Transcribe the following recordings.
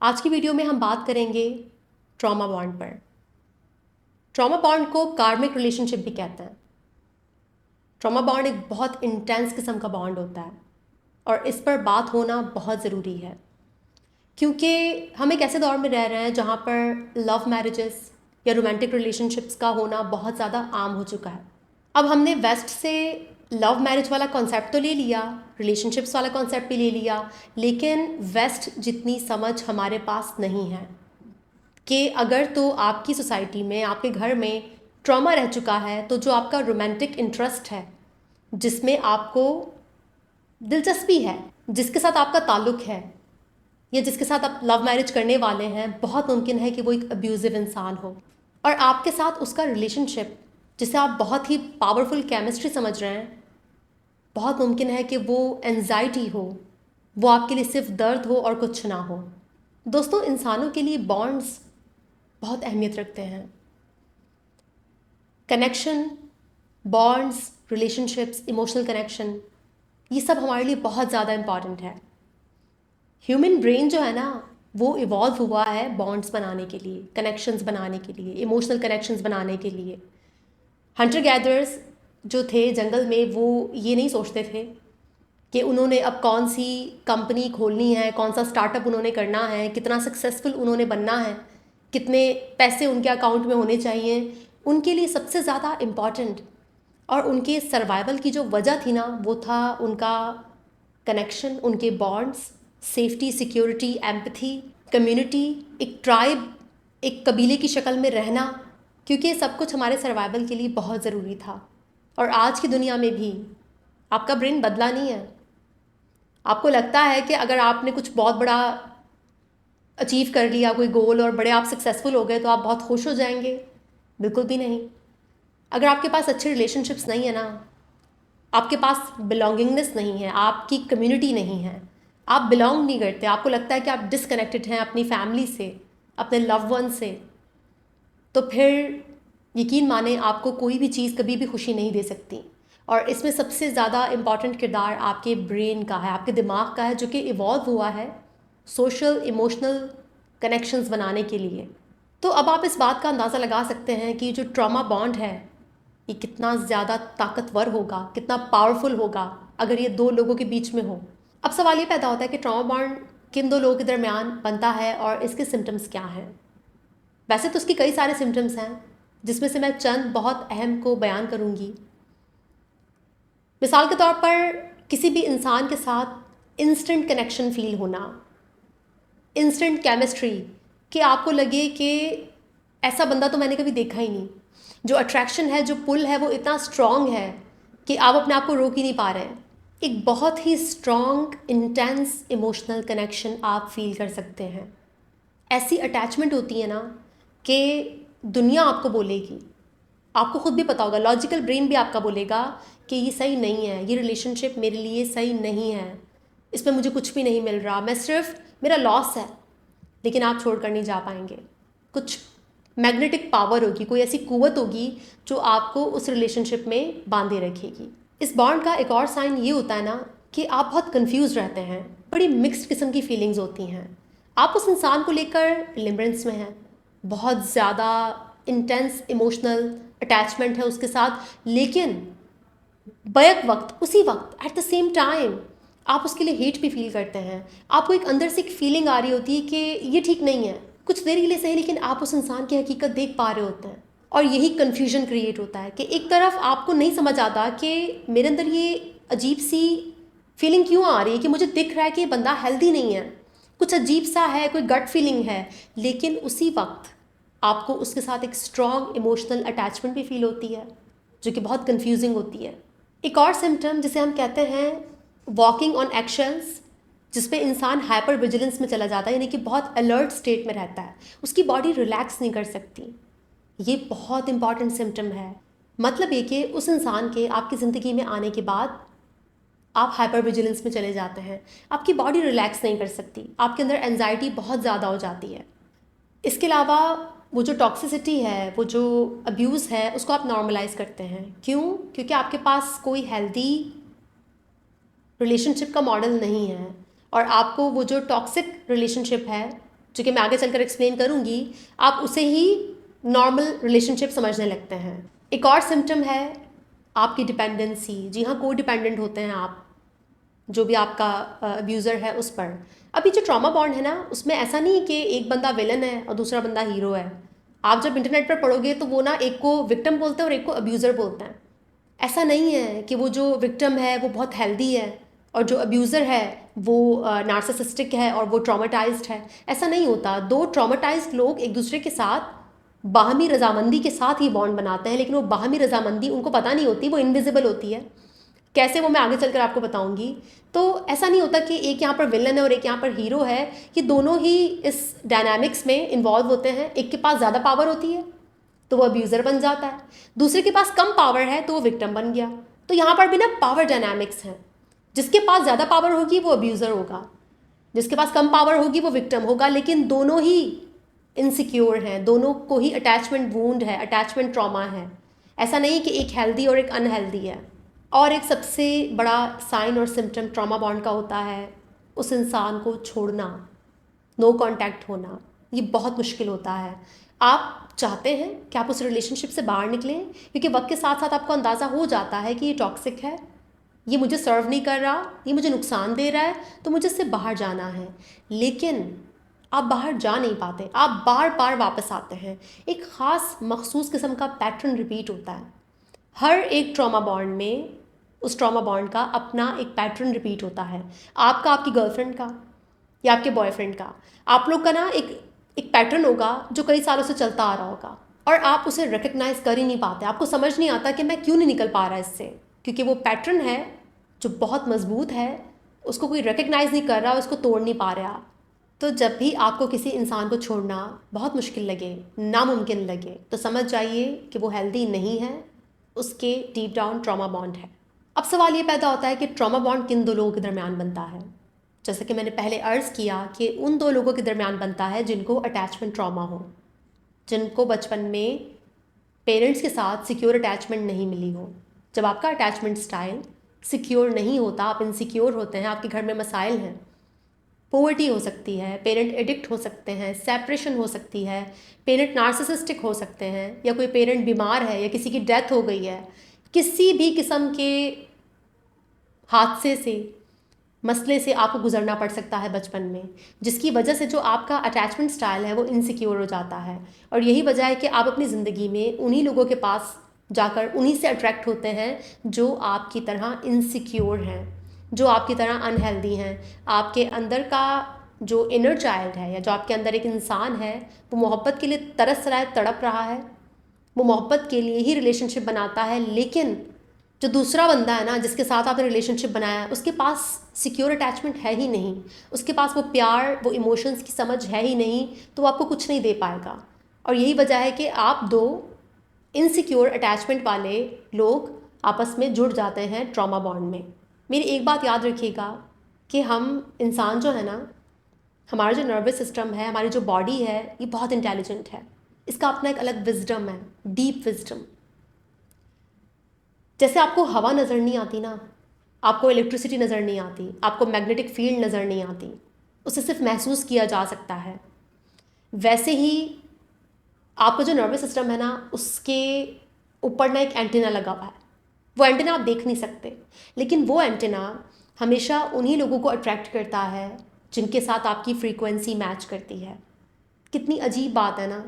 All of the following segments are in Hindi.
आज की वीडियो में हम बात करेंगे ट्रॉमा बॉन्ड पर। ट्रॉमा बॉन्ड को कार्मिक रिलेशनशिप भी कहते हैं। ट्रॉमा बॉन्ड एक बहुत इंटेंस किस्म का बॉन्ड होता है और इस पर बात होना बहुत ज़रूरी है, क्योंकि हम एक ऐसे दौर में रह रहे हैं जहाँ पर लव मैरिजेस या रोमांटिक रिलेशनशिप्स का होना बहुत ज़्यादा आम हो चुका है। अब हमने वेस्ट से लव मैरिज वाला कॉन्सेप्ट तो ले लिया, रिलेशनशिप्स वाला कॉन्सेप्ट भी ले लिया, लेकिन वेस्ट जितनी समझ हमारे पास नहीं है कि अगर तो आपकी सोसाइटी में, आपके घर में ट्रॉमा रह चुका है, तो जो आपका रोमांटिक इंटरेस्ट है, जिसमें आपको दिलचस्पी है, जिसके साथ आपका ताल्लुक है या जिसके साथ आप लव मैरिज करने वाले हैं, बहुत मुमकिन है कि वो एक अब्यूज़िव इंसान हो और आपके साथ उसका रिलेशनशिप, जिसे आप बहुत ही पावरफुल केमिस्ट्री समझ रहे हैं, बहुत मुमकिन है कि वो एंजाइटी हो, वो आपके लिए सिर्फ दर्द हो और कुछ ना हो। दोस्तों, इंसानों के लिए बॉन्ड्स बहुत अहमियत रखते हैं। Connection, bonds, relationships, emotional connection, ये सब हमारे लिए बहुत ज़्यादा इम्पॉर्टेंट है। ह्यूमन ब्रेन जो है ना, वो इवॉल्व हुआ है बॉन्ड्स बनाने के लिए, कनेक्शंस बनाने के लिए, इमोशनल कनेक्शंस बनाने के लिए। हंटर गैदरर्स जो थे जंगल में, वो ये नहीं सोचते थे कि उन्होंने अब कौन सी कंपनी खोलनी है, कौन सा स्टार्टअप उन्होंने करना है, कितना सक्सेसफुल उन्होंने बनना है, कितने पैसे उनके अकाउंट में होने चाहिए। उनके लिए सबसे ज़्यादा इम्पॉर्टेंट और उनके सर्वाइवल की जो वजह थी ना, वो था उनका कनेक्शन, उनके bonds, safety, security, empathy, community, एक ट्राइब, एक कबीले की शक्ल में रहना, क्योंकि ये सब कुछ हमारे सर्वाइवल के लिए बहुत ज़रूरी था। और आज की दुनिया में भी आपका ब्रेन बदला नहीं है। आपको लगता है कि अगर आपने कुछ बहुत बड़ा अचीव कर लिया, कोई गोल, और बड़े आप सक्सेसफुल हो गए, तो आप बहुत खुश हो जाएंगे। बिल्कुल भी नहीं। अगर आपके पास अच्छे रिलेशनशिप्स नहीं है ना, आपके पास बिलोंगिंगनेस नहीं है, आपकी कम्युनिटी नहीं है, आप बिलोंग नहीं करते, आपको लगता है कि आप डिसकनेक्टेड हैं अपनी फैमिली से, अपने लव वन से, तो फिर यकीन माने आपको कोई भी चीज़ कभी भी खुशी नहीं दे सकती। और इसमें सबसे ज़्यादा इम्पॉर्टेंट किरदार आपके ब्रेन का है, आपके दिमाग का है, जो कि इवॉल्व हुआ है सोशल इमोशनल कनेक्शंस बनाने के लिए। तो अब आप इस बात का अंदाज़ा लगा सकते हैं कि जो ट्रॉमा बॉन्ड है, ये कितना ज़्यादा ताकतवर होगा, कितना पावरफुल होगा अगर ये दो लोगों के बीच में हो। अब सवाल ये पैदा होता है कि ट्रॉमा बॉन्ड किन दो लोगों के दरमियान बनता है और इसके सिम्टम्स क्या हैं। वैसे तो उसकी कई सारे सिम्टम्स हैं, जिसमें से मैं चंद बहुत अहम को बयान करूँगी। मिसाल के तौर पर, किसी भी इंसान के साथ इंस्टेंट कनेक्शन फील होना, इंस्टेंट केमिस्ट्री, कि आपको लगे कि ऐसा बंदा तो मैंने कभी देखा ही नहीं। जो अट्रैक्शन है, जो पुल है, वो इतना स्ट्रॉन्ग है कि आप अपने आप को रोक ही नहीं पा रहे हैं। एक बहुत ही स्ट्रॉन्ग, इंटेंस इमोशनल कनेक्शन आप फील कर सकते हैं। ऐसी अटैचमेंट होती है ना कि दुनिया आपको बोलेगी, आपको खुद भी पता होगा, लॉजिकल ब्रेन भी आपका बोलेगा कि ये सही नहीं है, ये रिलेशनशिप मेरे लिए सही नहीं है, इसमें मुझे कुछ भी नहीं मिल रहा, मैं सिर्फ, मेरा लॉस है। लेकिन आप छोड़ कर नहीं जा पाएंगे। कुछ मैग्नेटिक पावर होगी, कोई ऐसी कुवत होगी जो आपको उस रिलेशनशिप में बांधे रखेगी। इस बॉन्ड का एक और साइन ये होता है ना कि आप बहुत कंफ्यूज रहते हैं, बड़ी मिक्स्ड किस्म की फीलिंग्स होती हैं। आप उस इंसान को लेकर लिमरेंस में हैं, बहुत ज़्यादा इंटेंस इमोशनल अटैचमेंट है उसके साथ, लेकिन बैक वक्त, उसी वक्त, एट द सेम टाइम आप उसके लिए हेट भी फील करते हैं। आपको एक अंदर से एक फीलिंग आ रही होती है कि ये ठीक नहीं है, कुछ देर के लिए सही, लेकिन आप उस इंसान की हकीकत देख पा रहे होते हैं। और यही कन्फ्यूजन क्रिएट होता है कि एक तरफ आपको नहीं समझ आता कि मेरे अंदर ये अजीब सी फीलिंग क्यों आ रही है, कि मुझे दिख रहा है कि ये बंदा हेल्दी नहीं है, कुछ अजीब सा है, कोई गट फीलिंग है, लेकिन उसी वक्त आपको उसके साथ एक स्ट्रॉन्ग इमोशनल अटैचमेंट भी फील होती है, जो कि बहुत कन्फ्यूजिंग होती है। एक और सिम्टम जिसे हम कहते हैं वॉकिंग ऑन एक्शंस, जिसपे इंसान हाइपर विजिलेंस में चला जाता है, यानी कि बहुत अलर्ट स्टेट में रहता है, उसकी बॉडी रिलैक्स नहीं कर सकती। ये बहुत इंपॉर्टेंट सिम्टम है। मतलब ये कि उस इंसान के आपकी ज़िंदगी में आने के बाद आप हाइपर विजिलेंस में चले जाते हैं, आपकी बॉडी रिलैक्स नहीं कर सकती, आपके अंदर एंजाइटी बहुत ज़्यादा हो जाती है। इसके अलावा वो जो टॉक्सिसिटी है, वो जो अब्यूज़ है, उसको आप नॉर्मलाइज करते हैं। क्यों? क्योंकि आपके पास कोई हेल्दी रिलेशनशिप का मॉडल नहीं है, और आपको वो जो टॉक्सिक रिलेशनशिप है, जो कि मैं आगे चलकर एक्सप्लेन करूँगी, आप उसे ही नॉर्मल रिलेशनशिप समझने लगते हैं। एक और सिम्टम है आपकी डिपेंडेंसी। जी हाँ, को डिपेंडेंट होते हैं आप, जो भी आपका अब्यूज़र है उस पर। अभी जो ट्रॉमा बॉन्ड है ना, उसमें ऐसा नहीं कि एक बंदा विलन है और दूसरा बंदा हीरो है। आप जब इंटरनेट पर पढ़ोगे तो वो ना एक को विक्टिम बोलते हैं और एक को अब्यूज़र बोलते हैं। ऐसा नहीं है कि वो जो विक्टिम है वो बहुत हेल्दी है और जो अब्यूज़र है वो नार्सिसिस्टिक है और वो ट्रॉमेटाइज्ड है। ऐसा नहीं होता। दो ट्रॉमेटाइज्ड लोग एक दूसरे के साथ बाहमी रजामंदी के साथ ही बॉन्ड बनाते हैं, लेकिन वो बाहमी रजामंदी उनको पता नहीं होती, वो इनविजिबल होती है। कैसे, वो मैं आगे चलकर आपको बताऊंगी। तो ऐसा नहीं होता कि एक यहाँ पर विलन है और एक यहाँ पर हीरो है, कि दोनों ही इस डायनामिक्स में इन्वॉल्व होते हैं। एक के पास ज़्यादा पावर होती है तो वो अब्यूज़र बन जाता है, दूसरे के पास कम पावर है तो वो विक्टिम बन गया। तो यहाँ पर भी ना पावर डायनामिक्स हैं। जिसके पास ज़्यादा पावर होगी वो अब्यूज़र होगा, जिसके पास कम पावर होगी वो विक्टिम होगा, लेकिन दोनों ही इनसिक्योर हैं, दोनों को ही अटैचमेंट वूंड है, अटैचमेंट ट्रॉमा है। ऐसा नहीं कि एक हेल्दी और एक अनहेल्दी है। और एक सबसे बड़ा साइन और सिम्टम ट्रॉमा बॉन्ड का होता है उस इंसान को छोड़ना, नो कांटेक्ट होना। ये बहुत मुश्किल होता है। आप चाहते हैं कि आप उस रिलेशनशिप से बाहर निकलें, क्योंकि वक्त के साथ साथ आपको अंदाज़ा हो जाता है कि ये टॉक्सिक है, ये मुझे सर्व नहीं कर रहा, ये मुझे नुकसान दे रहा है, तो मुझे इससे बाहर जाना है। लेकिन आप बाहर जा नहीं पाते, आप बार बार वापस आते हैं। एक ख़ास मखसूस किस्म का पैटर्न रिपीट होता है हर एक ट्रॉमा बॉन्ड में। उस ट्रॉमा बॉन्ड का अपना एक पैटर्न रिपीट होता है, आपका, आपकी गर्लफ्रेंड का या आपके बॉयफ्रेंड का। आप लोग का ना एक पैटर्न होगा जो कई सालों से चलता आ रहा होगा और आप उसे रिकग्नाइज कर ही नहीं पाते। आपको समझ नहीं आता कि मैं क्यों नहीं निकल पा रहा इससे, क्योंकि वो पैटर्न है जो बहुत मजबूत है, उसको कोई रिकग्नाइज नहीं कर रहा, उसको तोड़ नहीं पा रहा। तो जब भी आपको किसी इंसान को छोड़ना बहुत मुश्किल लगे, नामुमकिन लगे, तो समझ जाइए कि वो हेल्दी नहीं है, उसके डीप डाउन ट्रॉमा बॉन्ड है। अब सवाल ये पैदा होता है कि ट्रॉमा बॉन्ड किन दो लोगों के दरमियान बनता है। जैसे कि मैंने पहले अर्ज़ किया कि उन दो लोगों के दरमियान बनता है जिनको अटैचमेंट ट्रॉमा हो, जिनको बचपन में पेरेंट्स के साथ सिक्योर अटैचमेंट नहीं मिली हो। जब आपका अटैचमेंट स्टाइल सिक्योर नहीं होता, आप इनसिक्योर होते हैं, आपके घर में मसाइल हैं, पोवर्टी हो सकती है, पेरेंट एडिक्ट हो सकते हैं, सेपरेशन हो सकती है, पेरेंट नार्सिसिस्टिक हो सकते हैं, या कोई पेरेंट बीमार है या किसी की डेथ हो गई है, किसी भी किस्म के हादसे से, मसले से आपको गुजरना पड़ सकता है बचपन में, जिसकी वजह से जो आपका अटैचमेंट स्टाइल है वो इनसिक्योर हो जाता है। और यही वजह है कि आप अपनी ज़िंदगी में उन्हीं लोगों के पास जाकर उन्हीं से अट्रैक्ट होते हैं जो आपकी तरह इनसिक्योर हैं, जो आपकी तरह अनहेल्दी हैं। आपके अंदर का जो इनर चाइल्ड है, या जो आपके अंदर एक इंसान है, वो मोहब्बत के लिए तरस रहा है, तड़प रहा है, वो मोहब्बत के लिए ही रिलेशनशिप बनाता है। लेकिन जो दूसरा बंदा है ना, जिसके साथ आपने रिलेशनशिप बनाया है, उसके पास सिक्योर अटैचमेंट है ही नहीं, उसके पास वो प्यार, वो इमोशंस की समझ है ही नहीं, तो वो आपको कुछ नहीं दे पाएगा। और यही वजह है कि आप दो इनसिक्योर अटैचमेंट वाले लोग आपस में जुड़ जाते हैं ट्रॉमा बॉन्ड में। मेरी एक बात याद रखिएगा कि हम इंसान जो है ना, हमारा जो नर्वस सिस्टम है, हमारी जो बॉडी है, ये बहुत इंटेलिजेंट है। इसका अपना एक अलग विजडम है, डीप विजडम। जैसे आपको हवा नज़र नहीं आती ना, आपको इलेक्ट्रिसिटी नज़र नहीं आती, आपको मैग्नेटिक फील्ड नज़र नहीं आती, उसे सिर्फ महसूस किया जा सकता है, वैसे ही आपका जो नर्वस सिस्टम है ना, उसके ऊपर ना एक एंटीना लगा हुआ है। वो एंटीना आप देख नहीं सकते, लेकिन वो एंटीना हमेशा उन्हीं लोगों को अट्रैक्ट करता है जिनके साथ आपकी फ्रीक्वेंसी मैच करती है। कितनी अजीब बात है ना,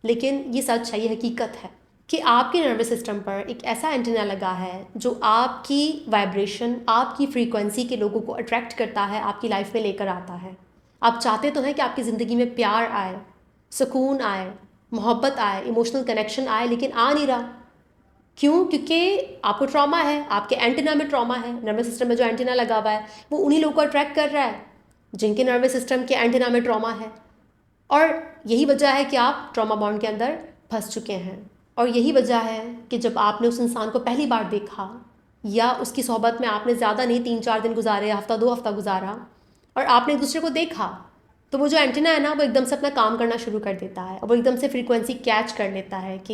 लेकिन ये सच है, ये हकीकत है कि आपके नर्वस सिस्टम पर एक ऐसा एंटीना लगा है जो आपकी वाइब्रेशन, आपकी फ्रीक्वेंसी के लोगों को अट्रैक्ट करता है, आपकी लाइफ में लेकर आता है। आप चाहते तो हैं कि आपकी ज़िंदगी में प्यार आए, सुकून आए, मोहब्बत आए, इमोशनल कनेक्शन आए, लेकिन आ नहीं रहा। क्यों? क्योंकि आपको ट्रॉमा है, आपके एंटीना में ट्रॉमा है। नर्वस सिस्टम में जो एंटीना लगा हुआ है वो उन्हीं लोगों को अट्रैक्ट कर रहा है जिनके नर्वस सिस्टम के एंटीना में ट्रॉमा है। और यही वजह है कि आप ट्रॉमा बॉन्ड के अंदर फंस चुके हैं। और यही वजह है कि जब आपने उस इंसान को पहली बार देखा, या उसकी सोहबत में आपने ज़्यादा नहीं 3-4 दिन गुजारे, हफ्ता 2 हफ्ता गुजारा, और आपने एक दूसरे को देखा, तो वो जो एंटीना है ना, वो एकदम से अपना काम करना शुरू कर देता है। वो एकदम से फ्रीक्वेंसी कैच कर लेता है कि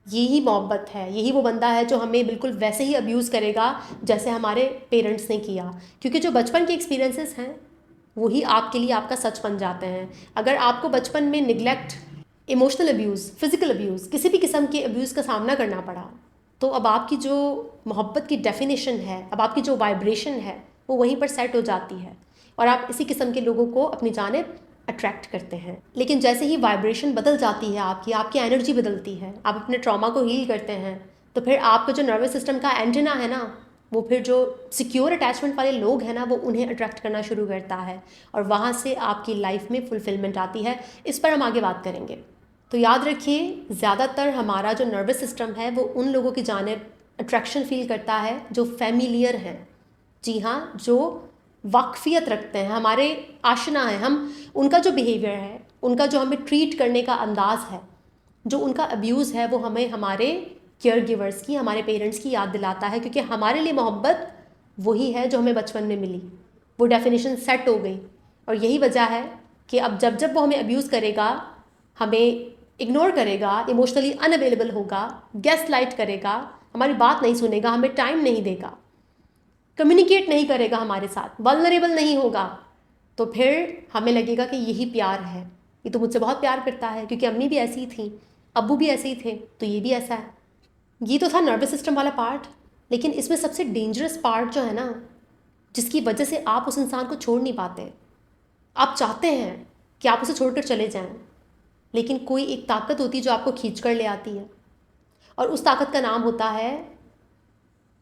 यही मोहब्बत है, यही वो बंदा है जो हमें बिल्कुल वैसे ही अब्यूज़ करेगा जैसे हमारे पेरेंट्स ने किया। क्योंकि जो बचपन के एक्सपीरियंसेस हैं वही आपके लिए आपका सच बन जाते हैं। अगर आपको बचपन में neglect, emotional abuse, physical abuse, किसी भी किस्म के अब्यूज़ का सामना करना पड़ा, तो अब आपकी जो मोहब्बत की डेफिनेशन है, अब आपकी जो वाइब्रेशन है, वो वहीं पर सेट हो जाती है और आप इसी किस्म के लोगों को अपनी जानिब अट्रैक्ट करते हैं। लेकिन जैसे ही वाइब्रेशन बदल जाती है आपकी एनर्जी बदलती है, आप अपने ट्रॉमा को हील करते हैं, तो फिर आपका जो नर्वस सिस्टम का एंटेना है ना, वो फिर जो सिक्योर अटैचमेंट वाले लोग हैं ना, वो उन्हें अट्रैक्ट करना शुरू करता है और वहाँ से आपकी लाइफ में फुलफिलमेंट आती है। इस पर हम आगे बात करेंगे। तो याद रखिए, ज़्यादातर हमारा जो नर्वस सिस्टम है वो उन लोगों की जानिब अट्रैक्शन फील करता है जो फेमिलियर हैं। जी हाँ, जो वाकफियत रखते हैं, हमारे आशना है, हम उनका जो बिहेवियर है, उनका जो हमें ट्रीट करने का अंदाज़ है, जो उनका अब्यूज़ है, वो हमें हमारे केयर गिवर्स की, हमारे पेरेंट्स की याद दिलाता है, क्योंकि हमारे लिए मोहब्बत वही है जो हमें बचपन में मिली। वो डेफिनेशन सेट हो गई और यही वजह है कि अब जब जब वो हमें अब्यूज़ करेगा, हमें इग्नोर करेगा, इमोशनली अनअवेलेबल होगा, गैस लाइट करेगा, हमारी बात नहीं सुनेगा, हमें टाइम नहीं देगा, कम्युनिकेट नहीं करेगा हमारे साथ, वल्नरेबल नहीं होगा, तो फिर हमें लगेगा कि यही प्यार है, ये तो मुझसे बहुत प्यार करता है, क्योंकि अम्मी भी ऐसी ही थी, अब्बू भी ऐसे ही थे, तो ये भी ऐसा है। ये तो था नर्वस सिस्टम वाला पार्ट। लेकिन इसमें सबसे डेंजरस पार्ट जो है ना, जिसकी वजह से आप उस इंसान को छोड़ नहीं पाते, आप चाहते हैं कि आप उसे छोड़कर चले जाएं, लेकिन कोई एक ताकत होती है जो आपको खींच कर ले आती है, और उस ताकत का नाम होता है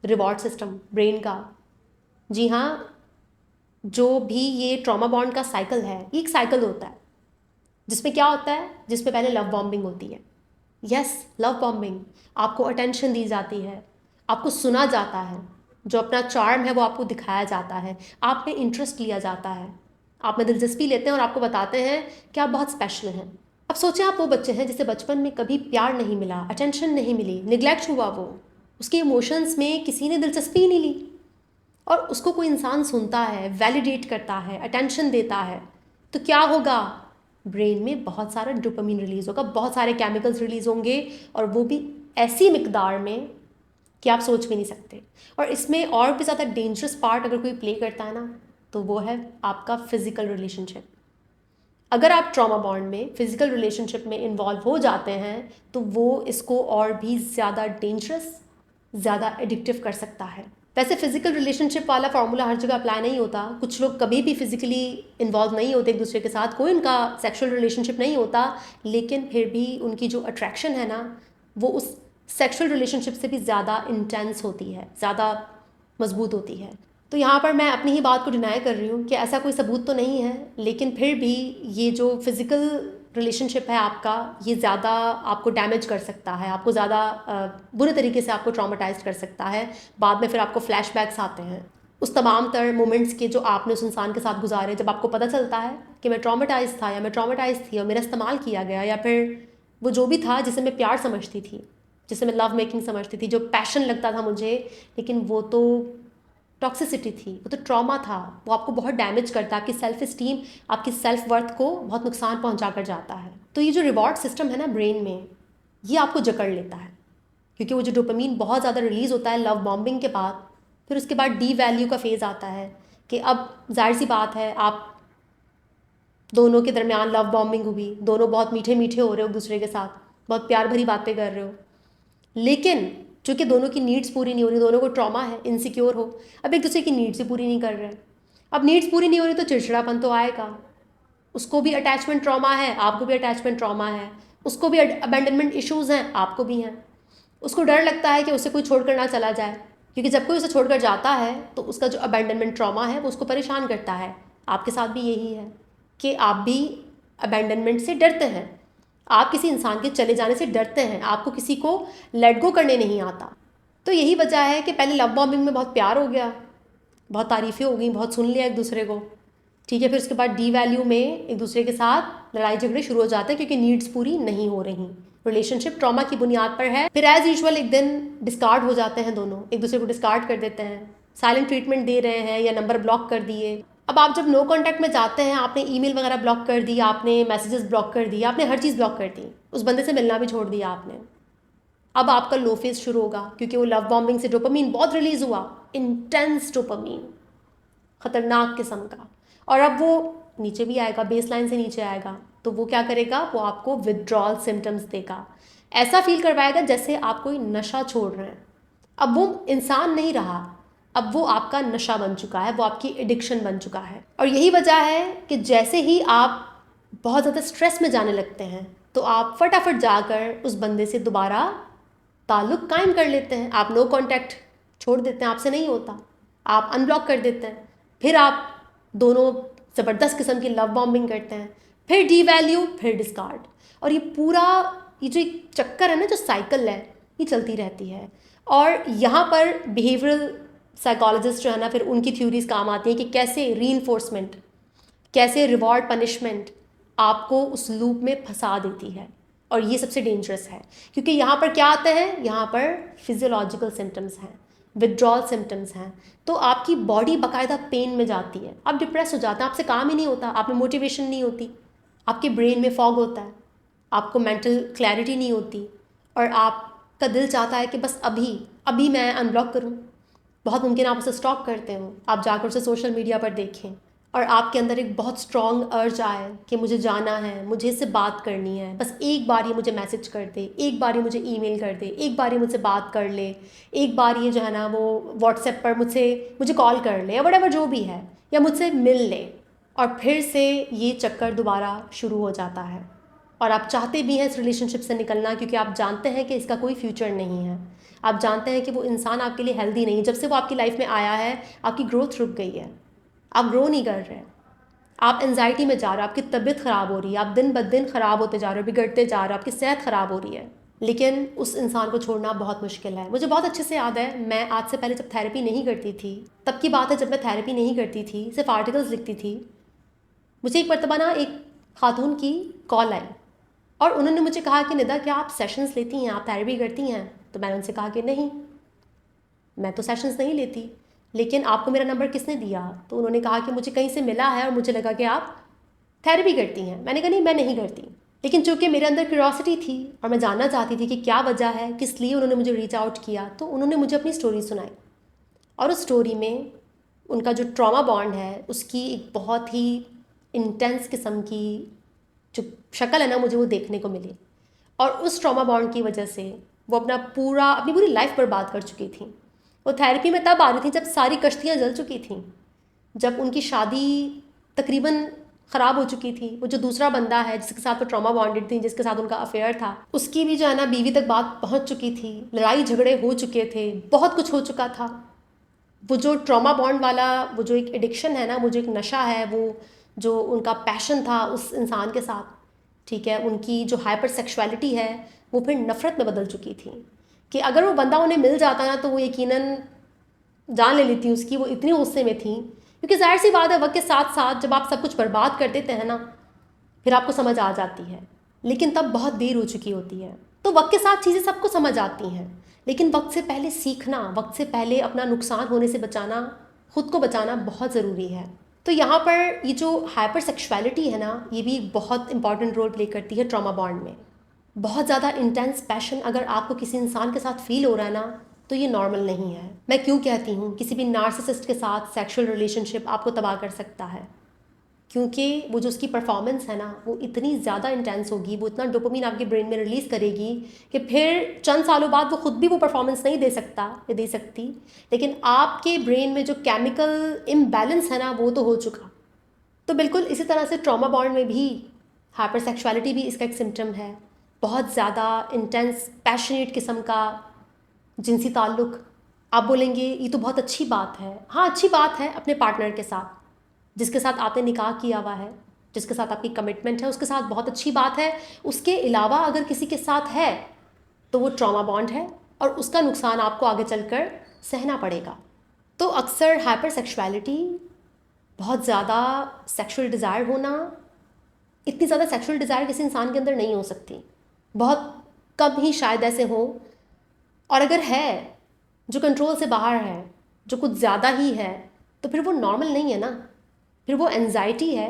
रिवॉर्ड सिस्टम, ब्रेन का। जी हाँ, जो भी ये ट्रॉमा बॉन्ड का साइकिल है, ये एक साइकिल होता है जिसमें क्या होता है, जिसमें पहले लव बॉम्बिंग होती है। Yes, love bombing. आपको अटेंशन दी जाती है, आपको सुना जाता है, जो अपना चार्म है वो आपको दिखाया जाता है, आप में इंटरेस्ट लिया जाता है, आप में दिलचस्पी लेते हैं और आपको बताते हैं कि आप बहुत स्पेशल हैं। अब सोचें, आप वो बच्चे हैं जिसे बचपन में कभी प्यार नहीं मिला, अटेंशन नहीं मिली, निगलेक्ट हुआ, वो उसके इमोशंस में किसी ने दिलचस्पी ही नहीं ली, और उसको कोई इंसान सुनता है, वैलिडेट करता है, अटेंशन देता है, तो क्या होगा? ब्रेन में बहुत सारा डोपामिन रिलीज़ होगा, बहुत सारे केमिकल्स रिलीज़ होंगे, और वो भी ऐसी मिकदार में कि आप सोच भी नहीं सकते। और इसमें और भी ज़्यादा डेंजरस पार्ट अगर कोई प्ले करता है ना, तो वो है आपका फ़िज़िकल रिलेशनशिप। अगर आप ट्रॉमा बॉन्ड में, फ़िज़िकल रिलेशनशिप में इन्वॉल्व हो जाते हैं, तो वो इसको और भी ज़्यादा डेंजरस, ज़्यादा एडिक्टिव कर सकता है। वैसे फ़िज़िकल रिलेशनशिप वाला फार्मूला हर जगह अप्लाई नहीं होता। कुछ लोग कभी भी फ़िज़िकली इन्वॉल्व नहीं होते एक दूसरे के साथ, कोई उनका सेक्सुअल रिलेशनशिप नहीं होता, लेकिन फिर भी उनकी जो अट्रैक्शन है ना, वो उस सेक्सुअल रिलेशनशिप से भी ज़्यादा इंटेंस होती है, ज़्यादा मजबूत होती है। तो यहाँ पर मैं अपनी ही बात को डिनाई कर रही हूँ कि ऐसा कोई सबूत तो नहीं है, लेकिन फिर भी ये जो फिज़िकल रिलेशनशिप है आपका, ये ज़्यादा आपको डैमेज कर सकता है, आपको ज़्यादा बुरे तरीके से आपको ट्रॉमाटाइज कर सकता है। बाद में फिर आपको फ्लैशबैक्स आते हैं उस तमाम तर मोमेंट्स के जो आपने उस इंसान के साथ गुजारे, जब आपको पता चलता है कि मैं ट्रॉमाटाइज था, या मैं ट्रॉमाटाइज थी और मेरा इस्तेमाल किया गया, या फिर वो जो भी था जिसे मैं प्यार समझती थी, जिसे मैं लव मेकिंग समझती थी, जो पैशन लगता था मुझे, लेकिन वो तो टॉक्सिसिटी थी, वो तो ट्रॉमा था, वो आपको बहुत डैमेज करता है, आपकी सेल्फ इस्टीम, आपकी सेल्फ वर्थ को बहुत नुकसान पहुंचा कर जाता है। तो ये जो रिवॉर्ड सिस्टम है ना ब्रेन में, ये आपको जकड़ लेता है, क्योंकि वो जो डोपामीन बहुत ज़्यादा रिलीज़ होता है लव बॉम्बिंग के बाद, फिर उसके बाद डी वैल्यू का फेज़ आता है कि अब जाहिर सी बात है, आप दोनों के दरमियान लव बॉम्बिंग हुई, दोनों बहुत मीठे मीठे हो रहे हो एक दूसरे के साथ, बहुत प्यार भरी बातें कर रहे हो, लेकिन चूँकि दोनों की नीड्स पूरी नहीं हो रही, दोनों को ट्रॉमा है, इनसिक्योर हो, अब एक दूसरे की नीड्स ही पूरी नहीं कर रहे हैं। अब नीड्स पूरी नहीं हो रही तो चिड़चिड़ापन तो आएगा, उसको भी अटैचमेंट ट्रॉमा है, आपको भी अटैचमेंट ट्रॉमा है, उसको भी अबैंडनमेंट इश्यूज़ हैं, आपको भी हैं, उसको डर लगता है कि उसे कोई छोड़कर ना चला जाए, क्योंकि जब कोई उसे छोड़कर जाता है तो उसका जो अबैंडनमेंट ट्रॉमा है वो उसको परेशान करता है। आपके साथ भी यही है कि आप भी अबैंडनमेंट से डरते हैं, आप किसी इंसान के चले जाने से डरते हैं, आपको किसी को लेट गो करने नहीं आता। तो यही वजह है कि पहले लव बॉम्बिंग में बहुत प्यार हो गया, बहुत तारीफ़ें हो गई, बहुत सुन लिया एक दूसरे को, ठीक है, फिर उसके बाद डी वैल्यू में एक दूसरे के साथ लड़ाई झगड़े शुरू हो जाते हैं क्योंकि नीड्स पूरी नहीं हो रही, रिलेशनशिप ट्रॉमा की बुनियाद पर है। फिर एज यूजुअल एक दिन डिस्कार्ड हो जाते हैं, दोनों एक दूसरे को डिस्कार्ड कर देते हैं, साइलेंट ट्रीटमेंट दे रहे हैं या नंबर ब्लॉक कर दिए। अब आप जब नो कॉन्टैक्ट में जाते हैं, आपने ईमेल वगैरह ब्लॉक कर दी, आपने मैसेजेस ब्लॉक कर दिए, आपने हर चीज़ ब्लॉक कर दी, उस बंदे से मिलना भी छोड़ दिया आपने। अब आपका लो फेज शुरू होगा, क्योंकि वो लव बॉम्बिंग से डोपामीन बहुत रिलीज़ हुआ, इंटेंस डोपामीन, ख़तरनाक किस्म का। और अब वो नीचे भी आएगा, बेस लाइन से नीचे आएगा, तो वो क्या करेगा, वो आपको विथड्रॉल सिम्टम्स देगा, ऐसा फील करवाएगा जैसे आप कोई नशा छोड़ रहे हैं। अब वो इंसान नहीं रहा, अब वो आपका नशा बन चुका है, वो आपकी एडिक्शन बन चुका है। और यही वजह है कि जैसे ही आप बहुत ज़्यादा स्ट्रेस में जाने लगते हैं तो आप फटाफट जाकर उस बंदे से दोबारा ताल्लुक़ कायम कर लेते हैं। आप नो कांटेक्ट छोड़ देते हैं, आपसे नहीं होता, आप अनब्लॉक कर देते हैं, फिर आप दोनों ज़बरदस्त किस्म की लव बॉम्बिंग करते हैं, फिर डीवैल्यू, फिर डिस्कार्ड। और ये पूरा ये जो एक चक्कर है ना, जो साइकिल है, ये चलती रहती है। और यहाँ पर बिहेवियरल साइकोलॉजिस्ट जो है ना, फिर उनकी थ्योरीज काम आती हैं कि कैसे रीइंफोर्समेंट, कैसे रिवॉर्ड पनिशमेंट आपको उस लूप में फंसा देती है। और ये सबसे डेंजरस है, क्योंकि यहाँ पर क्या आता है, यहाँ पर फिजियोलॉजिकल सिम्टम्स हैं, विथड्रॉल सिम्टम्स हैं। तो आपकी बॉडी बाकायदा पेन में जाती है, आप डिप्रेस हो जाते हैं, आपसे काम ही नहीं होता, आप में मोटिवेशन नहीं होती, आपके ब्रेन में फॉग होता है, आपको मेंटल क्लैरिटी नहीं होती, और आपका दिल चाहता है कि बस अभी अभी मैं अनब्लॉक करूँ। बहुत मुमकिन आप उसे स्टॉक करते हो, आप जाकर उसे सोशल मीडिया पर देखें और आपके अंदर एक बहुत स्ट्रॉन्ग अर्ज आए कि मुझे जाना है, मुझे इससे बात करनी है, बस एक बार ये मुझे मैसेज कर दे, एक बार ये मुझे ईमेल कर दे, एक बार ये मुझसे बात कर ले, एक बार ये जो है ना वो व्हाट्सएप पर मुझे कॉल कर ले, या वटेवर जो भी है, या मुझसे मिल ले। और फिर से ये चक्कर दोबारा शुरू हो जाता है और आप चाहते भी हैं इस रिलेशनशिप से निकलना, क्योंकि आप जानते हैं कि इसका कोई फ्यूचर नहीं है। आप जानते हैं कि वो इंसान आपके लिए हेल्दी नहीं, जब से वो आपकी लाइफ में आया है आपकी ग्रोथ रुक गई है, आप ग्रो नहीं कर रहे, आप एंजाइटी में जा रहे हो, आपकी तबीयत ख़राब हो रही है, आप दिन ब दिन ख़राब होते जा रहे हो, बिगड़ते जा रहे हो, आपकी सेहत ख़राब हो रही है। लेकिन उस इंसान को छोड़ना बहुत मुश्किल है। मुझे बहुत अच्छे से याद है, मैं आज से पहले जब थेरेपी नहीं करती थी, तब की बात है जब मैं थेरेपी नहीं करती थी, सिर्फ आर्टिकल्स लिखती थी, मुझे एक मरतबा ना एक खातून की कॉल आई और उन्होंने मुझे कहा कि निदा क्या आप सेशंस लेती हैं, आप थेरेपी करती हैं? तो मैंने उनसे कहा कि नहीं, मैं तो सेशंस नहीं लेती, लेकिन आपको मेरा नंबर किसने दिया? तो उन्होंने कहा कि मुझे कहीं से मिला है और मुझे लगा कि आप थेरेपी करती हैं। मैंने कहा नहीं, मैं नहीं करती, लेकिन चूँकि मेरे अंदर क्यूरियोसिटी थी और मैं जानना चाहती थी कि क्या वजह है, किस लिए उन्होंने मुझे रीच आउट किया, तो उन्होंने मुझे अपनी स्टोरी सुनाई। और उस स्टोरी में उनका जो ट्रॉमा बॉन्ड है उसकी एक बहुत ही इंटेंस किस्म की जो शक्ल है ना, मुझे वो देखने को मिली। और उस ट्रॉमा बॉन्ड की वजह से वो अपनी पूरी लाइफ बर्बाद कर चुकी थी। वो थेरेपी में तब आ रही थी जब सारी कश्तियाँ जल चुकी थीं, जब उनकी शादी तकरीबन ख़राब हो चुकी थी। वो जो दूसरा बंदा है जिसके साथ वो ट्रॉमा बॉन्डेड थी, जिसके साथ उनका अफेयर था, उसकी भी जो है ना बीवी तक बात पहुंच चुकी थी, लड़ाई झगड़े हो चुके थे, बहुत कुछ हो चुका था। वो जो ट्रॉमा बॉन्ड वाला वो जो एक एडिक्शन है ना, वो जो एक नशा है, वो जो उनका पैशन था उस इंसान के साथ, ठीक है, उनकी जो हाइपर सेक्सुअलिटी है वो फिर नफ़रत में बदल चुकी थी कि अगर वो बंदा उन्हें मिल जाता ना तो वो यकीनन जान ले लेती उसकी। वो इतनी गुस्से में थी, क्योंकि जाहिर सी बात है वक्त के साथ साथ जब आप सब कुछ बर्बाद कर देते हैं ना, फिर आपको समझ आ जाती है, लेकिन तब बहुत देर हो चुकी होती है। तो वक्त के साथ चीज़ें सबको समझ आती हैं, लेकिन वक्त से पहले सीखना, वक्त से पहले अपना नुकसान होने से बचाना, ख़ुद को बचाना बहुत ज़रूरी है। तो यहाँ पर ये जो हाइपर सेक्सुअलिटी है ना, ये भी बहुत इंपॉर्टेंट रोल प्ले करती है ट्रॉमा बॉन्ड में। बहुत ज़्यादा इंटेंस पैशन अगर आपको किसी इंसान के साथ फील हो रहा है ना, तो ये नॉर्मल नहीं है। मैं क्यों कहती हूँ किसी भी नार्सिसिस्ट के साथ सेक्सुअल रिलेशनशिप आपको तबाह कर सकता है, क्योंकि वो जो उसकी परफॉर्मेंस है ना वो इतनी ज़्यादा इंटेंस होगी, वो इतना डोपामिन आपके ब्रेन में रिलीज़ करेगी कि फिर चंद सालों बाद वो खुद भी वो परफॉर्मेंस नहीं दे सकता या दे सकती, लेकिन आपके ब्रेन में जो केमिकल इम्बैलेंस है ना वो तो हो चुका। तो बिल्कुल इसी तरह से ट्रॉमा बॉन्ड में भी हाइपर सेक्सुअलिटी भी इसका एक सिम्टम है। बहुत ज़्यादा इंटेंस पैशनेट किस्म का जिनसी ताल्लुक़। आप बोलेंगे ये तो बहुत अच्छी बात है। हाँ, अच्छी बात है अपने पार्टनर के साथ, जिसके साथ आपने निकाह किया हुआ है, जिसके साथ आपकी कमिटमेंट है, उसके साथ बहुत अच्छी बात है। उसके अलावा अगर किसी के साथ है तो वो ट्रॉमा बॉन्ड है और उसका नुकसान आपको आगे चलकर सहना पड़ेगा। तो अक्सर हाइपर सेक्सुअलिटी, बहुत ज़्यादा सेक्सुअल डिज़ायर होना, इतनी ज़्यादा सेक्सुअल डिज़ायर किसी इंसान के अंदर नहीं हो सकती, बहुत कम ही शायद ऐसे हो, और अगर है जो कंट्रोल से बाहर है, जो कुछ ज़्यादा ही है, तो फिर वो नॉर्मल नहीं है ना, फिर वो एंजाइटी है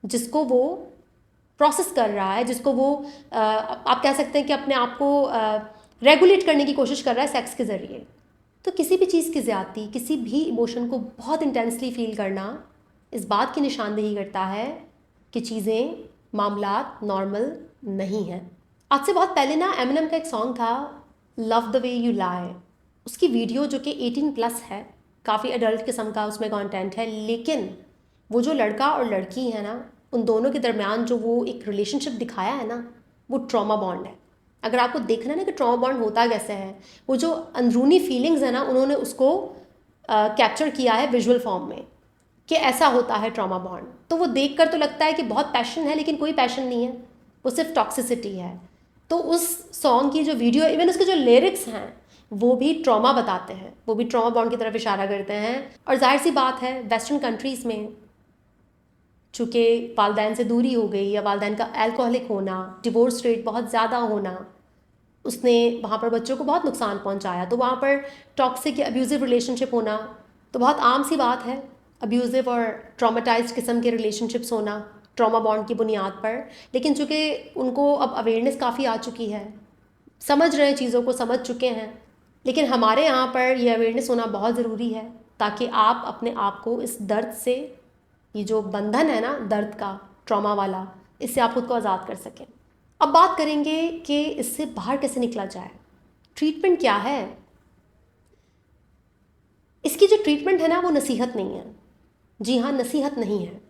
जिसको वो प्रोसेस कर रहा है, जिसको वो आप कह सकते हैं कि अपने आप को रेगुलेट करने की कोशिश कर रहा है सेक्स के ज़रिए। तो किसी भी चीज़ की ज़्यादती, किसी भी इमोशन को बहुत इंटेंसली फील करना इस बात की निशानदेही करता है कि चीज़ें, मामलात नॉर्मल नहीं हैं। आज से बहुत पहले ना एमिनेम का एक सॉन्ग था love the way you lie, उसकी वीडियो जो कि 18+ है, काफ़ी एडल्ट किस्म का उसमें कंटेंट है, लेकिन वो जो लड़का और लड़की है ना, उन दोनों के दरमियान जो वो एक रिलेशनशिप दिखाया है ना, वो ट्रॉमा बॉन्ड है। अगर आपको देखना है ना कि ट्रॉमा बॉन्ड होता कैसे है, वो जो अंदरूनी फीलिंग्स है ना, उन्होंने उसको कैप्चर किया है विजुअल फॉर्म में कि ऐसा होता है ट्रॉमा बॉन्ड। तो वो देख कर तो लगता है कि बहुत पैशन है, लेकिन कोई पैशन नहीं है, वो सिर्फ टॉक्सिसिटी है। तो उस सॉन्ग की जो वीडियो, इवन उसके जो लिरिक्स हैं, वो भी ट्रॉमा बताते हैं, वो भी ट्रॉमा बॉन्ड की तरफ इशारा करते हैं। और जाहिर सी बात है, वेस्टर्न कंट्रीज़ में चूँकि वालदैन से दूरी हो गई, या वालदैन का अल्कोहलिक होना, डिवोर्स रेट बहुत ज़्यादा होना, उसने वहाँ पर बच्चों को बहुत नुकसान पहुँचाया। तो वहाँ पर टॉक्सिक या अब्यूज़िव रिलेशनशिप होना तो बहुत आम सी बात है। अब्यूज़िव और ट्रॉमेटाइज्ड किस्म के रिलेशनशिप्स होना ट्रॉमा बॉन्ड की बुनियाद पर। लेकिन चूँकि उनको अब अवेयरनेस काफ़ी आ चुकी है, समझ रहे हैं, चीज़ों को समझ चुके हैं, लेकिन हमारे यहाँ पर यह अवेयरनेस होना बहुत ज़रूरी है ताकि आप अपने आप को इस दर्द से, ये जो बंधन है ना दर्द का, ट्रॉमा वाला, इससे आप खुद को आज़ाद कर सकें। अब बात करेंगे कि इससे बाहर कैसे निकला जाए, ट्रीटमेंट क्या है। इसकी जो ट्रीटमेंट है ना, वो नसीहत नहीं है। जी हाँ, नसीहत नहीं है।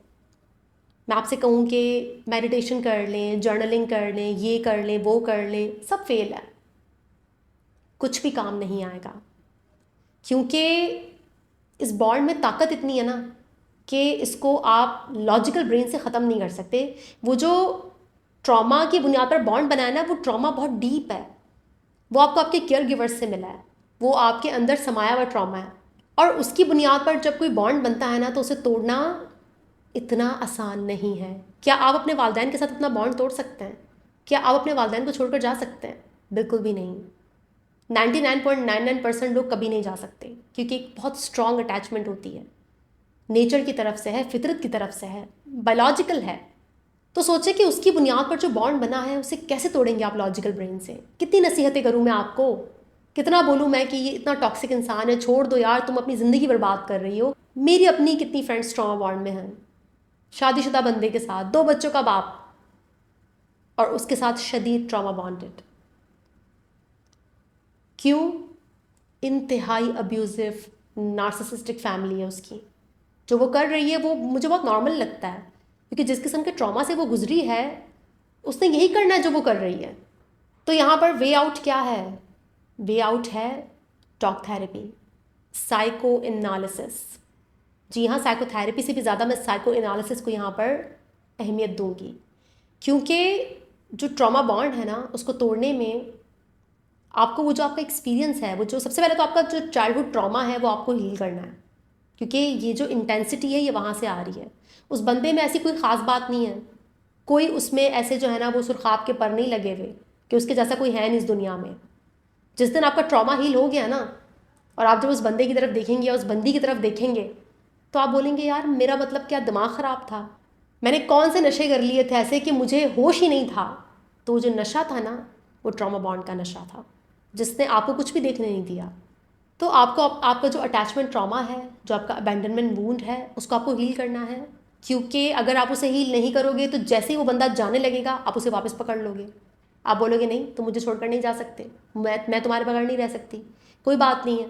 मैं आपसे कहूँ कि मेडिटेशन कर लें, जर्नलिंग कर लें, ये कर लें, वो कर लें, सब फेल है, कुछ भी काम नहीं आएगा। क्योंकि इस बॉन्ड में ताकत इतनी है ना कि इसको आप लॉजिकल ब्रेन से ख़त्म नहीं कर सकते। वो जो ट्रॉमा की बुनियाद पर बॉन्ड बनाया ना, वो ट्रॉमा बहुत डीप है, वो आपको आपके केयर गिवर्स से मिला है, वो आपके अंदर समाया हुआ ट्रॉमा है। और उसकी बुनियाद पर जब कोई बॉन्ड बनता है ना, तो उसे तोड़ना इतना आसान नहीं है। क्या आप अपने वालिदैन के साथ अपना बॉन्ड तोड़ सकते हैं? क्या आप अपने वालिदैन को छोड़कर जा सकते हैं? बिल्कुल भी नहीं। 99.99% लोग कभी नहीं जा सकते, क्योंकि एक बहुत स्ट्रॉन्ग अटैचमेंट होती है, नेचर की तरफ से है, फितरत की तरफ से है, बायोलॉजिकल है। तो सोचे कि उसकी बुनियाद पर जो बॉन्ड बना है, उसे कैसे तोड़ेंगे आप लॉजिकल ब्रेन से। कितनी नसीहतें करूँ मैं आपको, कितना बोलूँ मैं कि ये इतना टॉक्सिक इंसान है, छोड़ दो यार, तुम अपनी ज़िंदगी बर्बाद कर रही हो। मेरी अपनी कितनी फ्रेंड्स ट्रॉमा बॉन्ड में हैं, शादीशुदा बंदे के साथ, 2 बच्चों का बाप, और उसके साथ शदीद ट्रॉमा बॉन्डेड। क्यों? इंतहाई अब्यूज़िव नार्सिसिस्टिक फैमिली है उसकी। जो वो कर रही है वो मुझे बहुत नॉर्मल लगता है, क्योंकि जिस किस्म के ट्रॉमा से वो गुजरी है, उसने यही करना है जो वो कर रही है। तो यहाँ पर वे आउट क्या है? वे आउट है टॉक थेरेपी, साइको एनालिसिस। जी हाँ, साइकोथेरेपी से भी ज़्यादा मैं साइको एनालिसिस को यहाँ पर अहमियत दूंगी, क्योंकि जो ट्रॉमा बॉन्ड है ना, उसको तोड़ने में आपको वो जो आपका एक्सपीरियंस है, वो जो सबसे पहले तो आपका जो चाइल्डहुड ट्रॉमा है, वो आपको हील करना है, क्योंकि ये जो इंटेंसिटी है ये वहाँ से आ रही है। उस बंदे में ऐसी कोई ख़ास बात नहीं है, कोई उसमें ऐसे जो है ना वो सुरखाब के पर नहीं लगे हुए कि उसके जैसा कोई है नहीं इस दुनिया में। जिस दिन आपका ट्रॉमा हील हो गया ना, और आप जब उस बंदे की तरफ देखेंगे या उस बंदी की तरफ देखेंगे, तो आप बोलेंगे यार मेरा मतलब क्या दिमाग ख़राब था, मैंने कौन से नशे कर लिए थे ऐसे कि मुझे होश ही नहीं था। तो जो नशा था ना, वो ट्रॉमा बॉन्ड का नशा था, जिसने आपको कुछ भी देखने नहीं दिया। तो आपको आपका जो अटैचमेंट ट्रॉमा है, जो आपका अबैंडनमेंट वूंड है, उसको आपको हील करना है। क्योंकि अगर आप उसे हील नहीं करोगे तो जैसे ही वो बंदा जाने लगेगा, आप उसे वापस पकड़ लोगे। आप बोलोगे नहीं, तुम मुझे छोड़कर नहीं जा सकते, मैं तुम्हारे बगैर नहीं रह सकती। कोई बात नहीं है,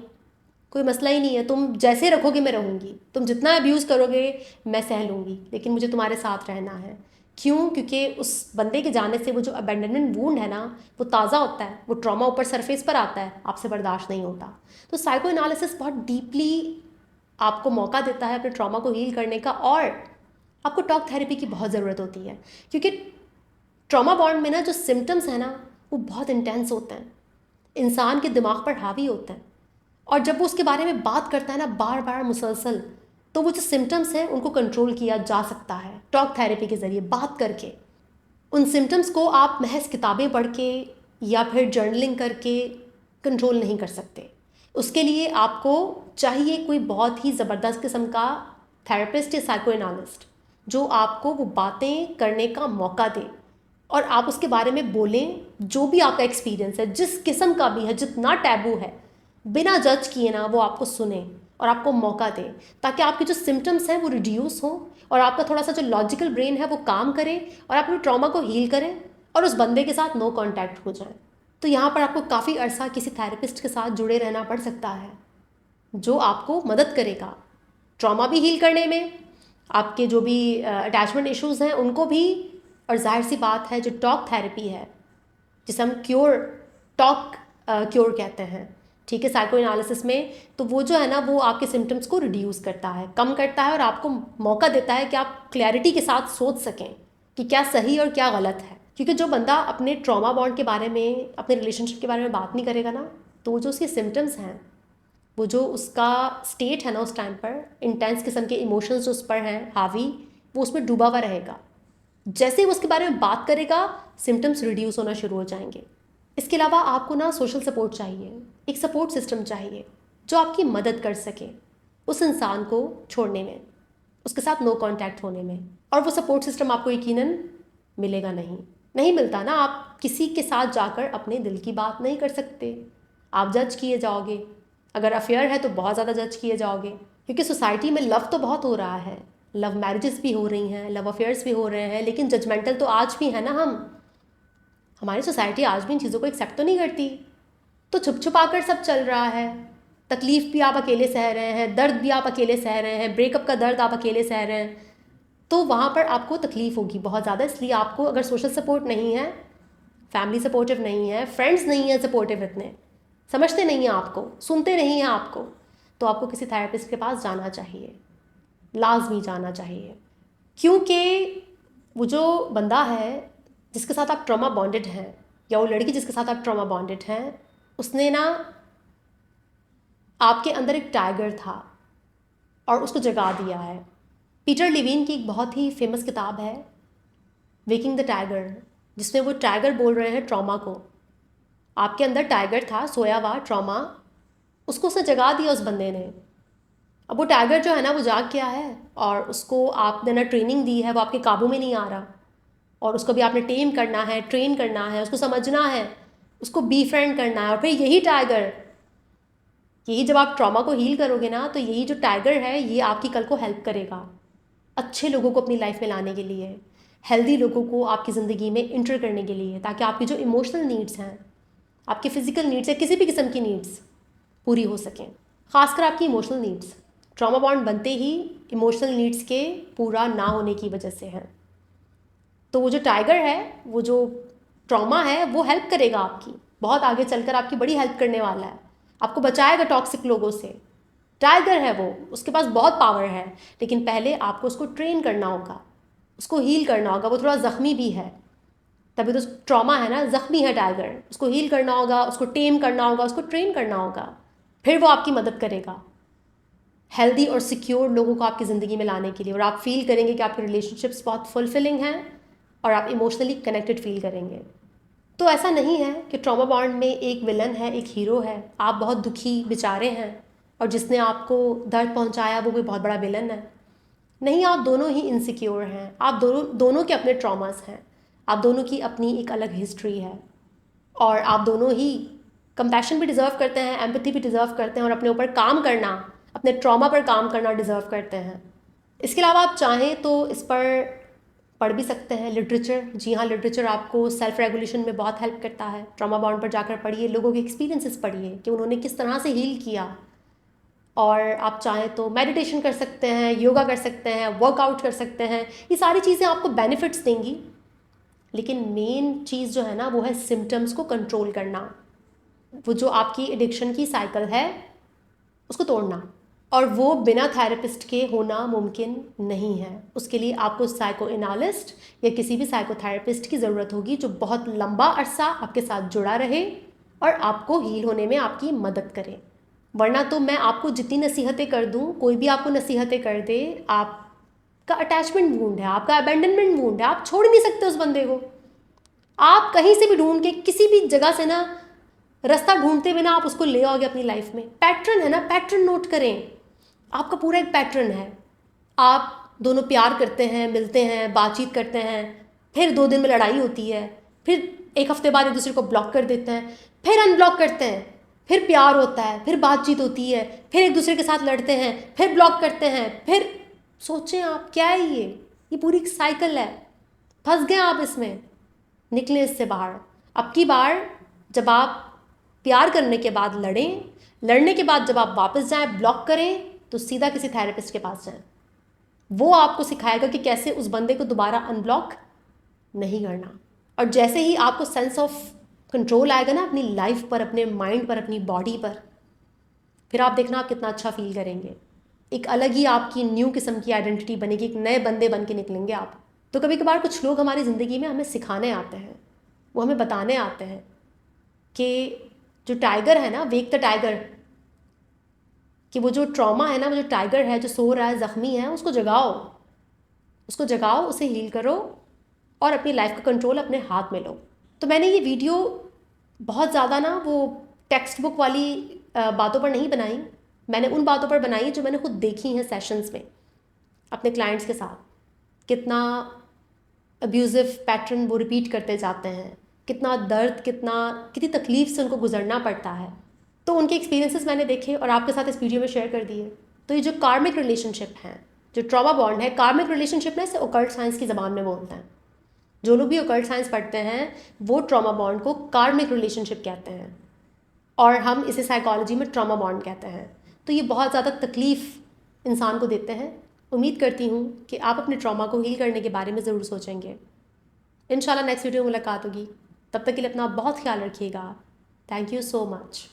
कोई मसला ही नहीं है, तुम जैसे रखोगे मैं रहूँगी, तुम जितना अब्यूज़ करोगे मैं सह लूँगी, लेकिन मुझे तुम्हारे साथ रहना है। क्यों? क्योंकि उस बंदे के जाने से वो जो अबैंडनमेंट वूंड है ना, वो ताज़ा होता है, वो ट्रॉमा ऊपर सरफेस पर आता है, आपसे बर्दाश्त नहीं होता। तो साइको एनालिसिस बहुत डीपली आपको मौका देता है अपने ट्रॉमा को हील करने का, और आपको टॉक थेरेपी की बहुत ज़रूरत होती है, क्योंकि ट्रॉमा बॉन्ड में ना जो सिम्टम्स हैं ना, वो बहुत इंटेंस होते हैं, इंसान के दिमाग पर हावी होते हैं। और जब वो उसके बारे में बात करता है ना बार बार मुसलसल, तो वो जो सिम्टम्स हैं उनको कंट्रोल किया जा सकता है टॉक थेरेपी के ज़रिए, बात करके। उन सिम्टम्स को आप महज किताबें पढ़ के या फिर जर्नलिंग करके कंट्रोल नहीं कर सकते। उसके लिए आपको चाहिए कोई बहुत ही ज़बरदस्त किस्म का थेरेपिस्ट या साइको एनालिस्ट, जो आपको वो बातें करने का मौका दे और आप उसके बारे में बोलें, जो भी आपका एक्सपीरियंस है, जिस किस्म का भी है, जितना टैबू है, बिना जज किए ना वो आपको सुने और आपको मौका दे, ताकि आपके जो सिम्टम्स हैं वो रिड्यूस हों और आपका थोड़ा सा जो लॉजिकल ब्रेन है वो काम करे और आप अपने ट्रॉमा को हील करें और उस बंदे के साथ नो कॉन्टैक्ट हो जाए। तो यहाँ पर आपको काफ़ी अरसा किसी थेरेपिस्ट के साथ जुड़े रहना पड़ सकता है, जो आपको मदद करेगा ट्रॉमा भी हील करने में, आपके जो भी अटैचमेंट इश्यूज़ हैं उनको भी। और जाहिर सी बात है, जो टॉक थेरेपी है, जिसे हम टॉक क्योर कहते हैं, ठीक है, साइको एनालिसिस में, तो वो जो है ना वो आपके सिम्टम्स को रिड्यूस करता है, कम करता है और आपको मौका देता है कि आप क्लैरिटी के साथ सोच सकें कि क्या सही और क्या गलत है। क्योंकि जो बंदा अपने ट्रॉमा बॉन्ड के बारे में, अपने रिलेशनशिप के बारे में बात नहीं करेगा ना, तो जो उसके सिम्टम्स हैं, वो जो उसका स्टेट है ना उस टाइम पर, इंटेंस किस्म के इमोशंस जो उस पर हैं हावी, वो उसमें डूबा हुआ रहेगा। जैसे ही वो उसके बारे में बात करेगा, सिम्टम्स रिड्यूस होना शुरू हो जाएंगे। इसके अलावा आपको ना सोशल सपोर्ट चाहिए, एक सपोर्ट सिस्टम चाहिए जो आपकी मदद कर सके उस इंसान को छोड़ने में, उसके साथ नो कांटेक्ट होने में। और वो सपोर्ट सिस्टम आपको यकीनन मिलेगा नहीं मिलता ना। आप किसी के साथ जाकर अपने दिल की बात नहीं कर सकते, आप जज किए जाओगे। अगर अफेयर है तो बहुत ज़्यादा जज किए जाओगे, क्योंकि सोसाइटी में लव तो बहुत हो रहा है, लव मैरिजेस भी हो रही हैं, लव अफेयर्स भी हो रहे हैं, लेकिन जजमेंटल तो आज भी है ना। हमारी सोसाइटी आज भी इन चीज़ों को एक्सेप्ट तो नहीं करती। तो छुप छुपा कर सब चल रहा है। तकलीफ़ भी आप अकेले सह रहे हैं, दर्द भी आप अकेले सह रहे हैं, ब्रेकअप का दर्द आप अकेले सह रहे हैं, तो वहाँ पर आपको तकलीफ़ होगी बहुत ज़्यादा। इसलिए आपको, अगर सोशल सपोर्ट नहीं है, फैमिली सपोर्टिव नहीं है, फ्रेंड्स नहीं है सपोर्टिव, इतने समझते नहीं हैं आपको, सुनते नहीं हैं आपको, तो आपको किसी थेरेपिस्ट के पास जाना चाहिए, लाजमी जाना चाहिए। क्योंकि वो जो बंदा है जिसके साथ आप ट्रॉमा बॉन्डेड हैं, या वो लड़की जिसके साथ आप ट्रॉमा बॉन्डेड हैं, उसने ना आपके अंदर एक टाइगर था और उसको जगा दिया है। पीटर लिविन की एक बहुत ही फेमस किताब है वेकिंग द टाइगर, जिसमें वो टाइगर बोल रहे हैं ट्रॉमा को। आपके अंदर टाइगर था, सोया हुआ ट्रॉमा, उसको उसने जगा दिया उस बंदे ने। अब वो टाइगर जो है ना वो जाग गया है और उसको आपने ना ट्रेनिंग दी है, वो आपके काबू में नहीं आ रहा, और उसको भी आपने टेम करना है, ट्रेन करना है, उसको समझना है, उसको बी फ्रेंड करना है। और फिर यही टाइगर, यही जब आप ट्रॉमा को हील करोगे ना, तो यही जो टाइगर है ये आपकी कल को हेल्प करेगा अच्छे लोगों को अपनी लाइफ में लाने के लिए, हेल्दी लोगों को आपकी ज़िंदगी में इंटर करने के लिए, ताकि आपकी जो इमोशनल नीड्स हैं, आपके फिजिकल नीड्स या किसी भी किस्म की नीड्स पूरी हो सकें। ख़ासकर आपकी इमोशनल नीड्स, ट्रॉमा बॉन्ड बनते ही इमोशनल नीड्स के पूरा ना होने की वजह से हैं। तो वो जो टाइगर है, वो जो ट्रॉमा है, वो हेल्प करेगा आपकी, बहुत आगे चलकर आपकी बड़ी हेल्प करने वाला है, आपको बचाएगा टॉक्सिक लोगों से। टाइगर है वो, उसके पास बहुत पावर है, लेकिन पहले आपको उसको ट्रेन करना होगा, उसको हील करना होगा। वो थोड़ा ज़ख्मी भी है, तभी तो ट्रॉमा है ना, ज़ख्मी है टाइगर, उसको हील करना होगा, उसको टेम करना होगा, उसको ट्रेन करना होगा, फिर वो आपकी मदद करेगा हेल्दी और सिक्योर लोगों को आपकी ज़िंदगी में लाने के लिए। और आप फील करेंगे कि आपके रिलेशनशिप्स बहुत फुलफिलिंग हैं और आप इमोशनली कनेक्टेड फील करेंगे। तो ऐसा नहीं है कि ट्रॉमा बॉन्ड में एक विलन है, एक हीरो है, आप बहुत दुखी बेचारे हैं और जिसने आपको दर्द पहुंचाया वो भी बहुत बड़ा विलन है। नहीं, आप दोनों ही इनसिक्योर हैं, आप दोनों के अपने ट्रॉमास हैं, आप दोनों की अपनी एक अलग हिस्ट्री है, और आप दोनों ही कंपैशन भी डिज़र्व करते हैं, एम्पैथी भी डिज़र्व करते हैं, और अपने ऊपर काम करना, अपने ट्रॉमा पर काम करना डिज़र्व करते हैं। इसके अलावा आप चाहें तो इस पर पढ़ भी सकते हैं लिटरेचर। जी हाँ, लिटरेचर आपको सेल्फ रेगुलेशन में बहुत हेल्प करता है। ट्रॉमा बॉन्ड पर जाकर पढ़िए, लोगों के एक्सपीरियंसेस पढ़िए कि उन्होंने किस तरह से हील किया। और आप चाहें तो मेडिटेशन कर सकते हैं, योगा कर सकते हैं, वर्कआउट कर सकते हैं। ये सारी चीज़ें आपको बेनिफिट्स देंगी, लेकिन मेन चीज़ जो है ना वो है सिम्टम्स को कंट्रोल करना, वो जो आपकी एडिक्शन की साइकिल है उसको तोड़ना। और वो बिना थेरेपिस्ट के होना मुमकिन नहीं है। उसके लिए आपको साइको एनालिस्ट या किसी भी साइकोथेरेपिस्ट की ज़रूरत होगी, जो बहुत लंबा अरसा आपके साथ जुड़ा रहे और आपको हील होने में आपकी मदद करे। वरना तो मैं आपको जितनी नसीहतें कर दूं, कोई भी आपको नसीहतें कर दे, आपका अटैचमेंट वूंड है, आपका अबेंडनमेंट वूंड है, आप छोड़ नहीं सकते उस बंदे को। आप कहीं से भी ढूंढ के, किसी भी जगह से ना, रास्ता ढूंढते बिना आप उसको ले आओगे अपनी लाइफ में। पैटर्न है ना, पैटर्न नोट करें। आपका पूरा एक पैटर्न है, आप दोनों प्यार करते हैं, मिलते हैं, बातचीत करते हैं, फिर 2 दिन में लड़ाई होती है, फिर 1 हफ्ते बाद एक दूसरे को ब्लॉक कर देते हैं, फिर अनब्लॉक करते हैं, फिर प्यार होता है, फिर बातचीत होती है, फिर एक दूसरे के साथ लड़ते हैं, फिर ब्लॉक करते हैं, फिर सोचें आप क्या है ये पूरी एक साइकिल है। फंस गए आप इसमें, निकलें इससे बाहर। अब की बार जब आप प्यार करने के बाद लड़ें, लड़ने के बाद जब आप वापस जाएं, ब्लॉक करें, तो सीधा किसी थेरेपिस्ट के पास जाएं। वो आपको सिखाएगा कि कैसे उस बंदे को दोबारा अनब्लॉक नहीं करना। और जैसे ही आपको सेंस ऑफ कंट्रोल आएगा ना अपनी लाइफ पर, अपने माइंड पर, अपनी बॉडी पर, फिर आप देखना आप कितना अच्छा फील करेंगे। एक अलग ही आपकी न्यू किस्म की आइडेंटिटी बनेगी, एक नए बंदे बन के निकलेंगे आप। तो कभी कभार कुछ लोग हमारी ज़िंदगी में हमें सिखाने आते हैं, वो हमें बताने आते हैं कि जो टाइगर है ना, वेक द टाइगर, कि वो जो ट्रॉमा है ना, वो जो टाइगर है जो सो रहा है, ज़ख्मी है, उसको जगाओ, उसको जगाओ, उसे हील करो और अपनी लाइफ का कंट्रोल अपने हाथ में लो। तो मैंने ये वीडियो बहुत ज़्यादा ना वो टेक्स्ट बुक वाली बातों पर नहीं बनाई, मैंने उन बातों पर बनाई जो मैंने खुद देखी हैं सेशंस में अपने क्लाइंट्स के साथ। कितना अब्यूज़िव पैटर्न वो रिपीट करते जाते हैं, कितना दर्द, कितनी तकलीफ़ से उनको गुजरना पड़ता है। तो उनके एक्सपीरियंसेस मैंने देखे और आपके साथ इस वीडियो में शेयर कर दिए। तो ये जो कार्मिक रिलेशनशिप हैं, जो ट्रॉमा बॉन्ड है, कार्मिक रिलेशनशिप ना इसे ओकल्ट साइंस की ज़बान में बोलते हैं। जो लोग भी ओकल्ट साइंस पढ़ते हैं वो ट्रॉमा बॉन्ड को कार्मिक रिलेशनशिप कहते हैं, और हम इसे साइकोलॉजी में ट्रॉमा बॉन्ड कहते हैं। तो ये बहुत ज़्यादा तकलीफ़ इंसान को देते हैं। उम्मीद करती हूँ कि आप अपने ट्रॉमा को हील करने के बारे में ज़रूर सोचेंगे। इंशाल्लाह नेक्स्ट वीडियो में मुलाकात होगी। तब तक के लिए अपना बहुत ख्याल रखिएगा। Thank you so much.